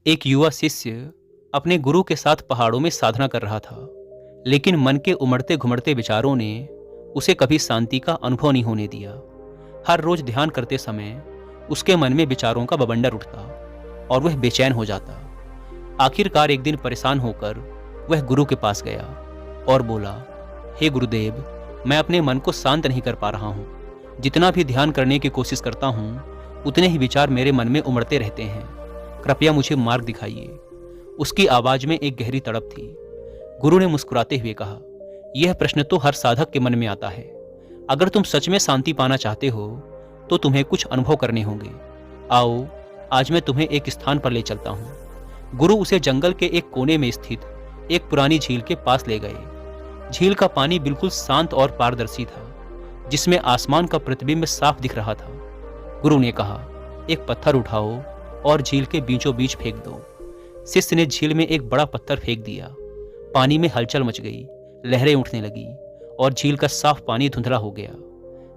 एक युवा शिष्य अपने गुरु के साथ पहाड़ों में साधना कर रहा था, लेकिन मन के उमड़ते घुमड़ते विचारों ने उसे कभी शांति का अनुभव नहीं होने दिया। हर रोज ध्यान करते समय उसके मन में विचारों का बवंडर उठता और वह बेचैन हो जाता। आखिरकार एक दिन परेशान होकर वह गुरु के पास गया और बोला, हे गुरुदेव, मैं अपने मन को शांत नहीं कर पा रहा हूँ। जितना भी ध्यान करने की कोशिश करता हूँ उतने ही विचार मेरे मन में उमड़ते रहते हैं। कृपया मुझे मार्ग दिखाइए। उसकी आवाज में एक गहरी तड़प थी। गुरु ने मुस्कुराते हुए कहा, यह प्रश्न तो हर साधक के मन में आता है। अगर तुम सच में शांति पाना चाहते हो तो तुम्हें कुछ अनुभव करने होंगे। आओ, आज मैं तुम्हें एक स्थान पर ले चलता हूँ। गुरु उसे जंगल के एक कोने में स्थित एक पुरानी झील के पास ले गए। झील का पानी बिल्कुल शांत और पारदर्शी था, जिसमें आसमान का प्रतिबिंब साफ दिख रहा था। गुरु ने कहा, एक पत्थर उठाओ और झील के बीचों बीच फेंक दो। शिष्य ने झील में एक बड़ा पत्थर फेंक दिया। पानी में हलचल मच गई, लहरें उठने लगी और झील का साफ पानी धुंधला हो गया।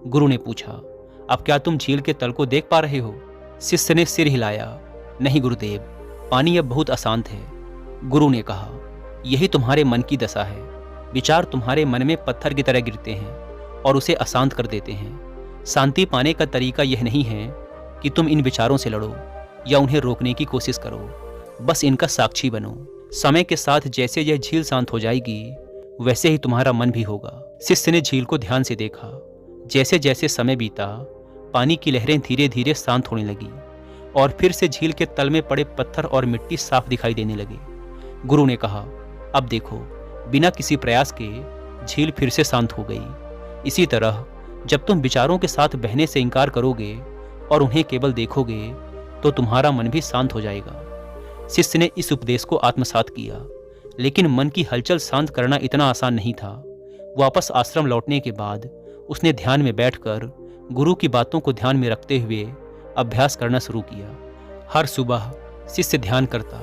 गुरु ने पूछा, अब क्या तुम झील के तल को देख पा रहे हो? शिष्य ने सिर हिलाया, नहीं गुरुदेव, पानी अब बहुत अशांत है। गुरु ने कहा, यही तुम्हारे मन की दशा है। विचार तुम्हारे मन में पत्थर की तरह गिरते हैं और उसे अशांत कर देते हैं। शांति पाने का तरीका यह नहीं है कि तुम इन विचारों से लड़ो या उन्हें रोकने की कोशिश करो, बस इनका साक्षी बनो। समय के साथ जैसे यह झील शांत हो जाएगी, वैसे ही तुम्हारा मन भी होगा। शिष्य ने झील को ध्यान से देखा। जैसे जैसे समय बीता, पानी की लहरें धीरे धीरे शांत होने लगी और फिर से झील के तल में पड़े पत्थर और मिट्टी साफ दिखाई देने लगे। गुरु ने कहा, अब देखो, बिना किसी प्रयास के झील फिर से शांत हो गई। इसी तरह जब तुम विचारों के साथ बहने से इनकार करोगे और उन्हें केवल देखोगे तो तुम्हारा मन भी शांत हो जाएगा। शिष्य ने इस उपदेश को आत्मसात किया, लेकिन मन की हलचल शांत करना इतना आसान नहीं था। वापस आश्रम लौटने के बाद उसने ध्यान में बैठकर गुरु की बातों को ध्यान में रखते हुए अभ्यास करना शुरू किया। हर सुबह शिष्य ध्यान करता,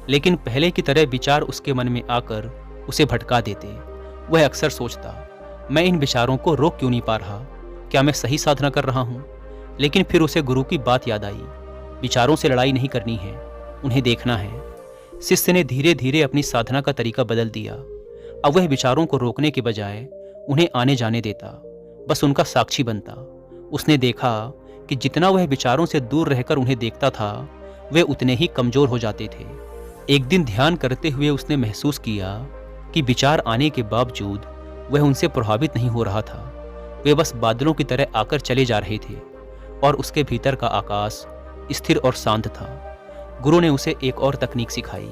लेकिन पहले की तरह विचार उसके मन में आकर उसे भटका देते। वह अक्सर सोचता, मैं इन विचारों को रोक क्यों नहीं पा रहा? क्या मैं सही साधना कर रहा हूँ? लेकिन फिर उसे गुरु की बात याद आई, विचारों से लड़ाई नहीं करनी है, उन्हें देखना है। शिष्य ने धीरे धीरे अपनी साधना का तरीका बदल दिया। अब वह विचारों को रोकने के बजाय उन्हें आने जाने देता, बस उनका साक्षी बनता। उसने देखा कि जितना वह विचारों से दूर रहकर उन्हें देखता था, वे उतने ही कमजोर हो जाते थे। एक दिन ध्यान करते हुए उसने महसूस किया कि विचार आने के बावजूद वह उनसे प्रभावित नहीं हो रहा था। वे बस बादलों की तरह आकर चले जा रहे थे और उसके भीतर का आकाश स्थिर और शांत था। गुरु ने उसे एक और तकनीक सिखाई।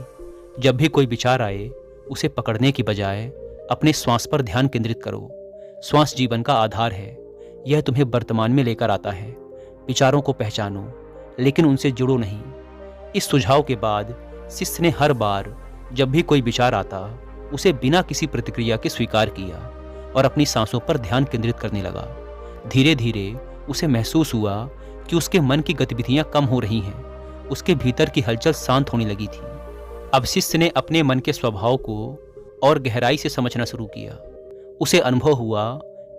जब भी कोई विचार आए, उसे पकड़ने की बजाय अपने श्वास पर ध्यान केंद्रित करो। श्वास जीवन का आधार है, यह तुम्हें वर्तमान में लेकर आता है। विचारों को पहचानो, लेकिन उनसे जुड़ो नहीं। इस सुझाव के बाद शिष्य ने हर बार जब भी कोई विचार आता, उसे बिना किसी प्रतिक्रिया के स्वीकार किया और अपनी सांसों पर ध्यान केंद्रित करने लगा। धीरे धीरे उसे महसूस हुआ कि उसके मन की गतिविधियां कम हो रही हैं। उसके भीतर की हलचल शांत होने लगी थी। अब शिष्य ने अपने मन के स्वभाव को और गहराई से समझना शुरू किया। उसे अनुभव हुआ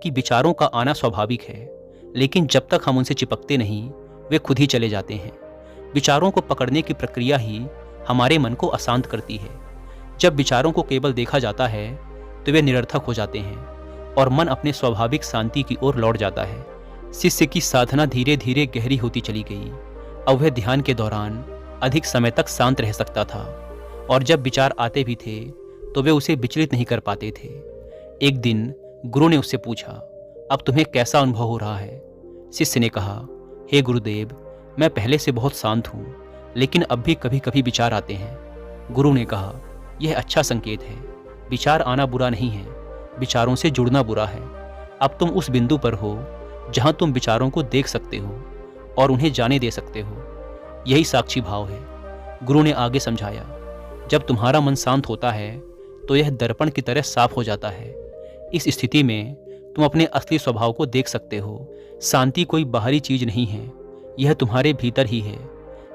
कि विचारों का आना स्वाभाविक है, लेकिन जब तक हम उनसे चिपकते नहीं, वे खुद ही चले जाते हैं। विचारों को पकड़ने की प्रक्रिया ही हमारे मन को अशांत करती है। जब विचारों को केवल देखा जाता है तो वे निरर्थक हो जाते हैं और मन अपने स्वाभाविक शांति की ओर लौट जाता है। शिष्य की साधना धीरे धीरे गहरी होती चली गई। अब वह ध्यान के दौरान अधिक समय तक शांत रह सकता था और जब विचार आते भी थे तो वे उसे विचलित नहीं कर पाते थे। एक दिन गुरु ने उससे पूछा, अब तुम्हें कैसा अनुभव हो रहा है? शिष्य ने कहा, हे गुरुदेव, मैं पहले से बहुत शांत हूँ, लेकिन अब भी कभी कभी विचार आते हैं। गुरु ने कहा, यह अच्छा संकेत है। विचार आना बुरा नहीं है, विचारों से जुड़ना बुरा है। अब तुम उस बिंदु पर हो जहाँ तुम विचारों को देख सकते हो और उन्हें जाने दे सकते हो। यही साक्षी भाव है। गुरु ने आगे समझाया, जब तुम्हारा मन शांत होता है तो यह दर्पण की तरह साफ हो जाता है। इस स्थिति में तुम अपने असली स्वभाव को देख सकते हो। शांति कोई बाहरी चीज नहीं है, यह तुम्हारे भीतर ही है,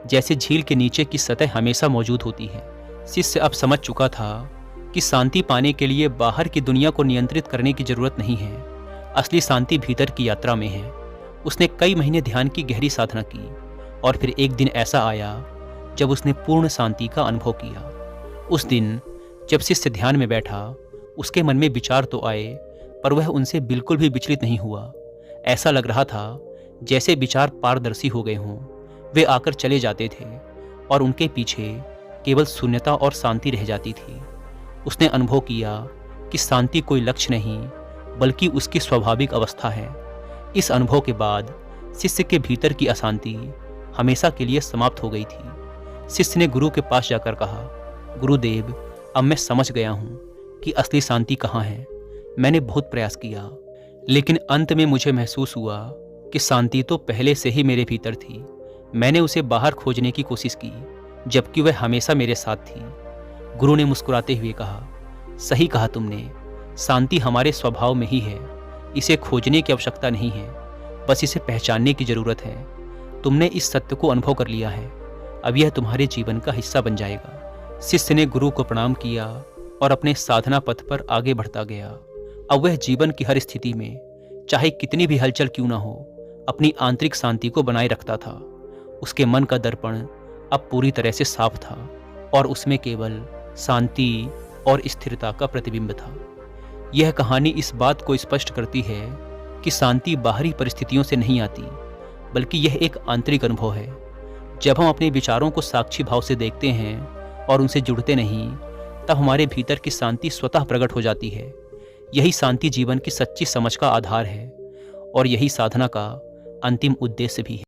जैसे झील के नीचे की सतह हमेशा मौजूद होती है। शिष्य अब समझ चुका था कि शांति पाने के लिए बाहर की दुनिया को नियंत्रित करने की जरूरत नहीं है। असली शांति भीतर की यात्रा में है। उसने कई महीने ध्यान की गहरी साधना की और फिर एक दिन ऐसा आया जब उसने पूर्ण शांति का अनुभव किया। उस दिन जब शिष्य ध्यान में बैठा, उसके मन में विचार तो आए, पर वह उनसे बिल्कुल भी विचलित नहीं हुआ। ऐसा लग रहा था जैसे विचार पारदर्शी हो गए हों। वे आकर चले जाते थे और उनके पीछे केवल शून्यता और शांति रह जाती थी। उसने अनुभव किया कि शांति कोई लक्ष्य नहीं, बल्कि उसकी स्वाभाविक अवस्था है। इस अनुभव के बाद शिष्य के भीतर की अशांति हमेशा के लिए समाप्त हो गई थी। शिष्य ने गुरु के पास जाकर कहा, गुरुदेव, अब मैं समझ गया हूँ कि असली शांति कहाँ है। मैंने बहुत प्रयास किया, लेकिन अंत में मुझे महसूस हुआ कि शांति तो पहले से ही मेरे भीतर थी। मैंने उसे बाहर खोजने की कोशिश की, जबकि वह हमेशा मेरे साथ थी। गुरु ने मुस्कुराते हुए कहा, सही कहा तुमने, शांति हमारे स्वभाव में ही है। इसे खोजने की आवश्यकता नहीं है, बस इसे पहचानने की जरूरत है। तुमने इस सत्य को अनुभव कर लिया है, अब यह तुम्हारे जीवन का हिस्सा बन जाएगा। शिष्य ने गुरु को प्रणाम किया और अपने साधना पथ पर आगे बढ़ता गया। अब वह जीवन की हर स्थिति में, चाहे कितनी भी हलचल क्यों ना हो, अपनी आंतरिक शांति को बनाए रखता था। उसके मन का दर्पण अब पूरी तरह से साफ था और उसमें केवल शांति और स्थिरता का प्रतिबिंब था। यह कहानी इस बात को स्पष्ट करती है कि शांति बाहरी परिस्थितियों से नहीं आती, बल्कि यह एक आंतरिक अनुभव है। जब हम अपने विचारों को साक्षी भाव से देखते हैं और उनसे जुड़ते नहीं, तब हमारे भीतर की शांति स्वतः प्रकट हो जाती है। यही शांति जीवन की सच्ची समझ का आधार है और यही साधना का अंतिम उद्देश्य भी है।